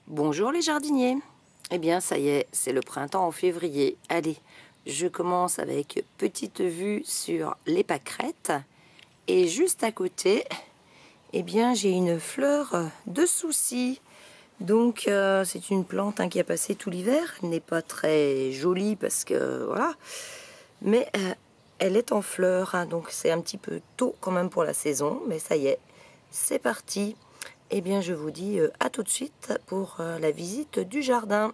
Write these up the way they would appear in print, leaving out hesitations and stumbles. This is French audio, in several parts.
Bonjour les jardiniers. Eh bien ça y est, c'est le printemps en février. Allez, je commence avec petite vue sur les pâquerettes. Et juste à côté, eh bien j'ai une fleur de souci. Donc c'est une plante qui a passé tout l'hiver. Elle n'est pas très jolie parce que voilà. Mais elle est en fleur, donc c'est un petit peu tôt quand même pour la saison. Mais ça y est, c'est parti. Eh bien, je vous dis à tout de suite pour la visite du jardin.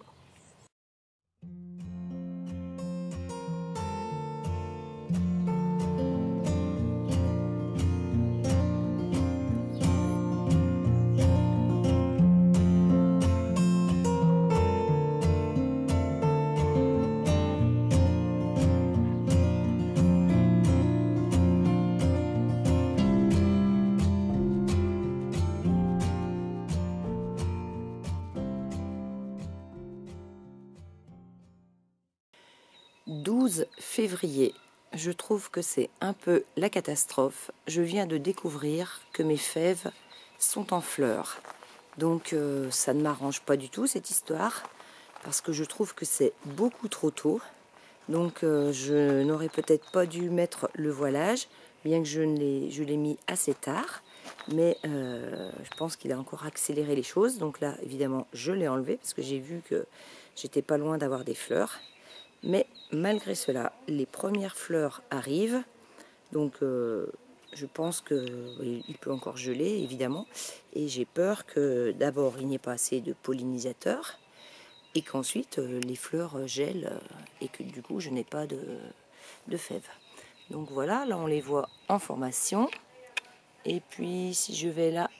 « 12 février. Je trouve que c'est un peu la catastrophe. Je viens de découvrir que mes fèves sont en fleurs. Donc ça ne m'arrange pas du tout cette histoire, parce que je trouve que c'est beaucoup trop tôt. Donc je n'aurais peut-être pas dû mettre le voilage, bien que je l'ai mis assez tard. Mais je pense qu'il a encore accéléré les choses. Donc là, évidemment, je l'ai enlevé, parce que j'ai vu que j'étais pas loin d'avoir des fleurs. Mais malgré cela, les premières fleurs arrivent. Donc je pense qu'il peut encore geler, évidemment. Et j'ai peur que d'abord, il n'y ait pas assez de pollinisateurs. Et qu'ensuite, les fleurs gèlent et que du coup, je n'ai pas de fèves. Donc voilà, là on les voit en formation. Et puis si je vais là,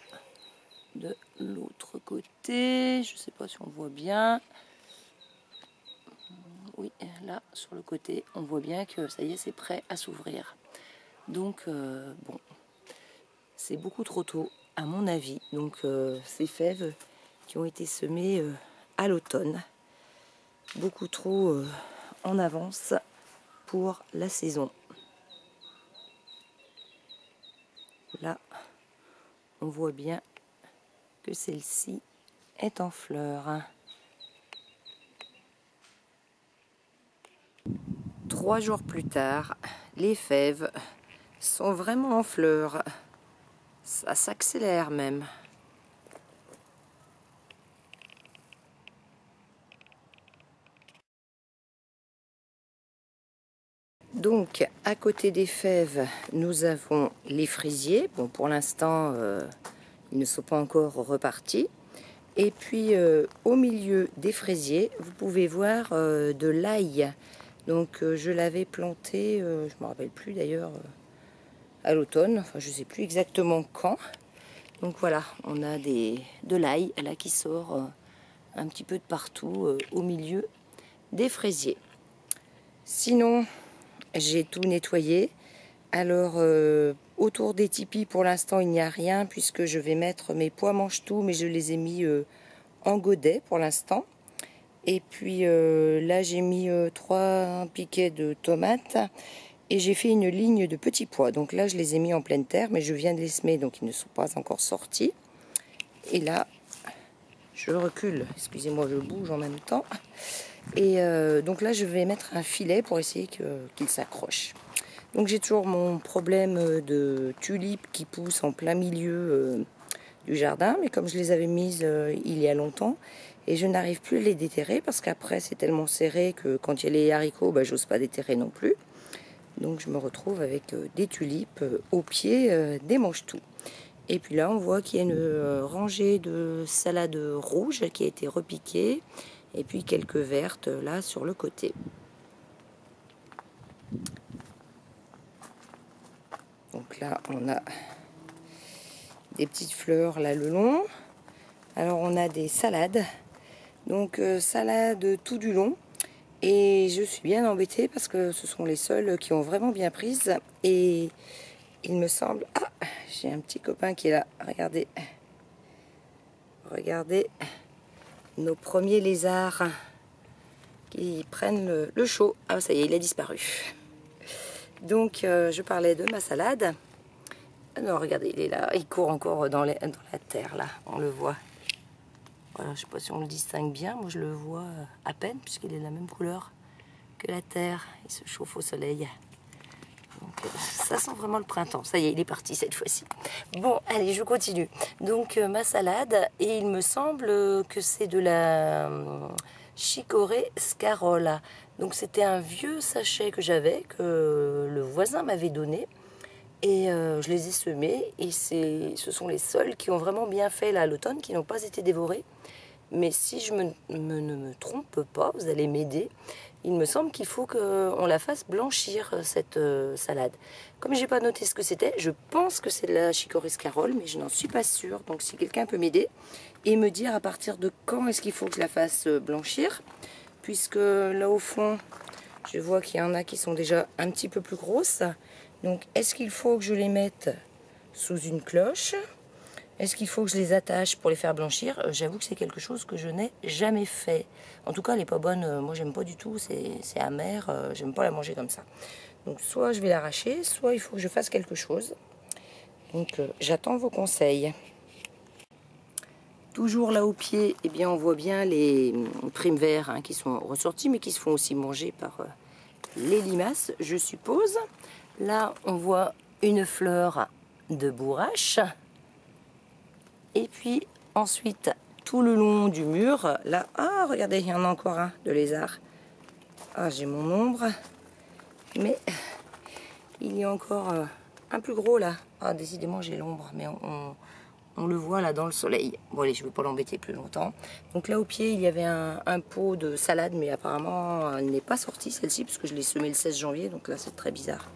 de l'autre côté, je ne sais pas si on voit bien. Oui, là sur le côté, on voit bien que ça y est, c'est prêt à s'ouvrir. Donc bon, c'est beaucoup trop tôt à mon avis. Donc ces fèves qui ont été semées à l'automne, beaucoup trop en avance pour la saison. Là, on voit bien que celle-ci est en fleurs. 3 jours plus tard, les fèves sont vraiment en fleurs. Ça s'accélère même. Donc, à côté des fèves, nous avons les fraisiers. Bon, pour l'instant, ils ne sont pas encore repartis. Et puis, au milieu des fraisiers, vous pouvez voir de l'ail. Donc, je l'avais planté, je ne me rappelle plus d'ailleurs, à l'automne. Enfin, je ne sais plus exactement quand. Donc voilà, on a de l'ail là qui sort un petit peu de partout au milieu des fraisiers. Sinon, j'ai tout nettoyé. Alors, autour des tipis, pour l'instant, il n'y a rien puisque je vais mettre mes pois mange-tout, mais je les ai mis en godet pour l'instant. Et puis là, j'ai mis 3 piquets de tomates et j'ai fait une ligne de petits pois. Donc là, je les ai mis en pleine terre, mais je viens de les semer, donc ils ne sont pas encore sortis. Et là, je recule. Excusez-moi, je bouge en même temps. Et donc là, je vais mettre un filet pour essayer qu'il s'accroche. Donc j'ai toujours mon problème de tulipes qui poussent en plein milieu du jardin, mais comme je les avais mises il y a longtemps, et je n'arrive plus à les déterrer parce qu'après c'est tellement serré que quand il y a les haricots, j'ose pas déterrer non plus. Donc je me retrouve avec des tulipes au pied des mange-tout. Et puis là on voit qu'il y a une rangée de salade rouge qui a été repiquée, et puis quelques vertes là sur le côté. Donc là on a des petites fleurs là le long. Alors on a des salades, donc salade tout du long, et je suis bien embêtée parce que ce sont les seules qui ont vraiment bien prise. Et il me semble, j'ai un petit copain qui est là, regardez nos premiers lézards qui prennent le chaud. Ah ça y est, il a disparu. Donc je parlais de ma salade. Non, regardez, il est là, il court encore dans la terre là, on le voit. Alors, je sais pas si on le distingue bien, moi je le vois à peine puisqu'il est de la même couleur que la terre. Il se chauffe au soleil. Donc ça sent vraiment le printemps. Ça y est, il est parti cette fois-ci. Bon, allez, je continue. Donc ma salade, et il me semble que c'est de la chicorée scarola. Donc c'était un vieux sachet que j'avais, que le voisin m'avait donné. Et je les ai semés, et ce sont les seuls qui ont vraiment bien fait là à l'automne, qui n'ont pas été dévorés. Mais si je ne me trompe pas, vous allez m'aider, il me semble qu'il faut qu'on la fasse blanchir, cette salade. Comme j'ai pas noté ce que c'était, je pense que c'est de la chicorée scarole, mais je n'en suis pas sûre. Donc si quelqu'un peut m'aider et me dire à partir de quand est-ce qu'il faut que je la fasse blanchir, puisque là au fond, je vois qu'il y en a qui sont déjà un petit peu plus grosses. Donc est-ce qu'il faut que je les mette sous une cloche ? Est-ce qu'il faut que je les attache pour les faire blanchir? J'avoue que c'est quelque chose que je n'ai jamais fait. En tout cas, elle n'est pas bonne. Moi, j'aime pas du tout. C'est amer. J'aime pas la manger comme ça. Donc, soit je vais l'arracher, soit il faut que je fasse quelque chose. Donc, j'attends vos conseils. Toujours là au pied, eh bien, on voit bien les primes verts, hein, qui sont ressortis, mais qui se font aussi manger par les limaces, je suppose. Là, on voit une fleur de bourrache. Et puis ensuite, tout le long du mur, là, ah, regardez, il y en a encore un de lézard. Ah, j'ai mon ombre, mais il y a encore un plus gros là. Ah, décidément, j'ai l'ombre, mais on le voit là dans le soleil. Bon, allez, je ne vais pas l'embêter plus longtemps. Donc là, au pied, il y avait un pot de salade, mais apparemment, elle n'est pas sortie celle-ci, parce que je l'ai semée le 16 janvier, donc là, c'est très bizarre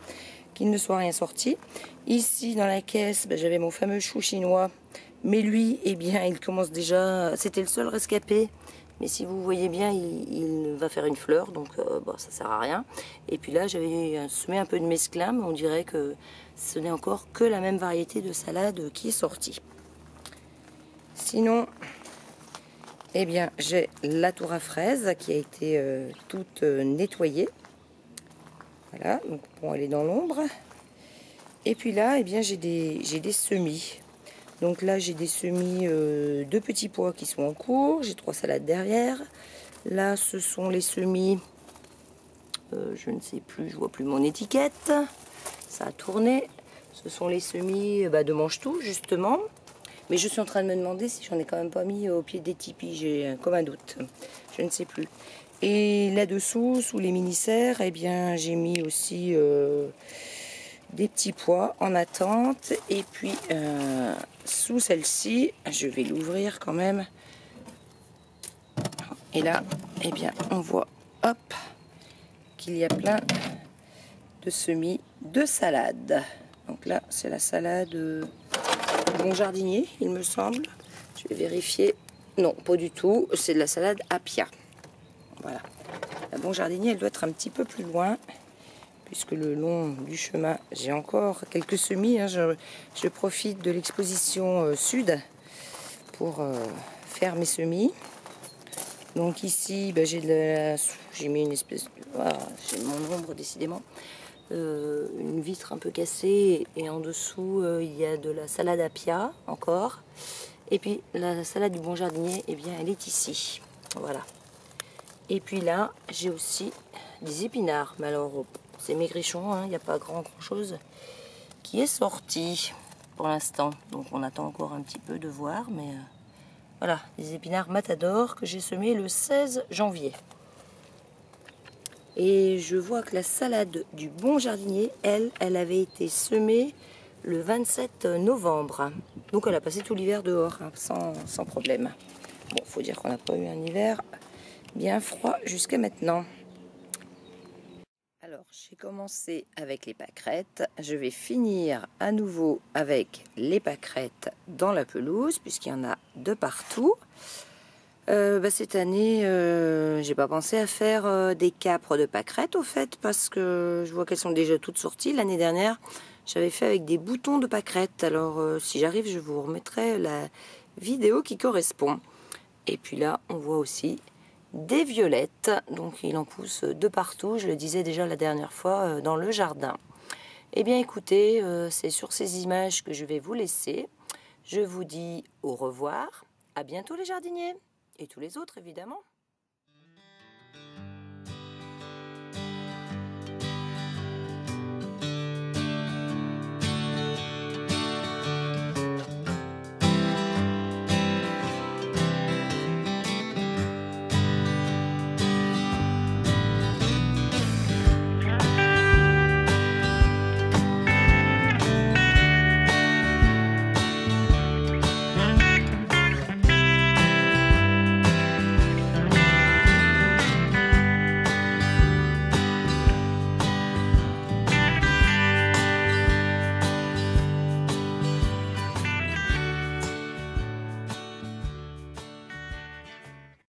qu'il ne soit rien sorti. Ici, dans la caisse, ben, j'avais mon fameux chou chinois. Mais lui, eh bien, il commence déjà... C'était le seul rescapé. Mais si vous voyez bien, il va faire une fleur. Donc, bon, ça sert à rien. Et puis là, j'avais semé un peu de mesclun. Mais on dirait que ce n'est encore que la même variété de salade qui est sortie. Sinon, eh bien, j'ai la tour à fraises qui a été toute nettoyée. Voilà, donc bon, elle est dans l'ombre. Et puis là, eh bien, j'ai des semis. Donc là, j'ai des semis de petits pois qui sont en cours. J'ai 3 salades derrière. Là, ce sont les semis, je ne sais plus, je vois plus mon étiquette. Ça a tourné. Ce sont les semis de mange-tout, justement. Mais je suis en train de me demander si j'en ai quand même pas mis au pied des tipis. J'ai comme un doute. Je ne sais plus. Et là-dessous, sous les mini-serres, eh bien, j'ai mis aussi des petits pois en attente. Et puis, sous celle-ci, je vais l'ouvrir quand même. Et là, eh bien, on voit, hop, qu'il y a plein de semis de salade. Donc là, c'est la salade bon jardinier, il me semble. Je vais vérifier. Non, pas du tout. C'est de la salade Apia. Voilà. La bon jardinier, elle doit être un petit peu plus loin, puisque le long du chemin, j'ai encore quelques semis. Hein. Je profite de l'exposition sud pour faire mes semis. Donc ici, j'ai mis une espèce de... Voilà, j'ai mon ombre décidément. Une vitre un peu cassée, et en dessous, il y a de la salade Apia encore. Et puis la salade du bon jardinier, eh bien, elle est ici. Voilà. Et puis là, j'ai aussi des épinards. Mais alors, c'est maigrichon, hein, il n'y a pas grand-chose qui est sorti pour l'instant. Donc on attend encore un petit peu de voir, mais voilà, des épinards matador que j'ai semés le 16 janvier. Et je vois que la salade du bon jardinier, elle avait été semée le 27 novembre. Donc elle a passé tout l'hiver dehors, hein, sans problème. Bon, faut dire qu'on n'a pas eu un hiver bien froid jusqu'à maintenant. Alors, j'ai commencé avec les pâquerettes. Je vais finir à nouveau avec les pâquerettes dans la pelouse, puisqu'il y en a de partout. Cette année, j'ai pas pensé à faire des capres de pâquerettes, au fait, parce que je vois qu'elles sont déjà toutes sorties. L'année dernière, j'avais fait avec des boutons de pâquerettes. Alors, si j'arrive, je vous remettrai la vidéo qui correspond. Et puis là, on voit aussi des violettes. Donc, il en pousse de partout. Je le disais déjà la dernière fois, dans le jardin. Eh bien, écoutez, c'est sur ces images que je vais vous laisser. Je vous dis au revoir. À bientôt les jardiniers. Et tous les autres, évidemment.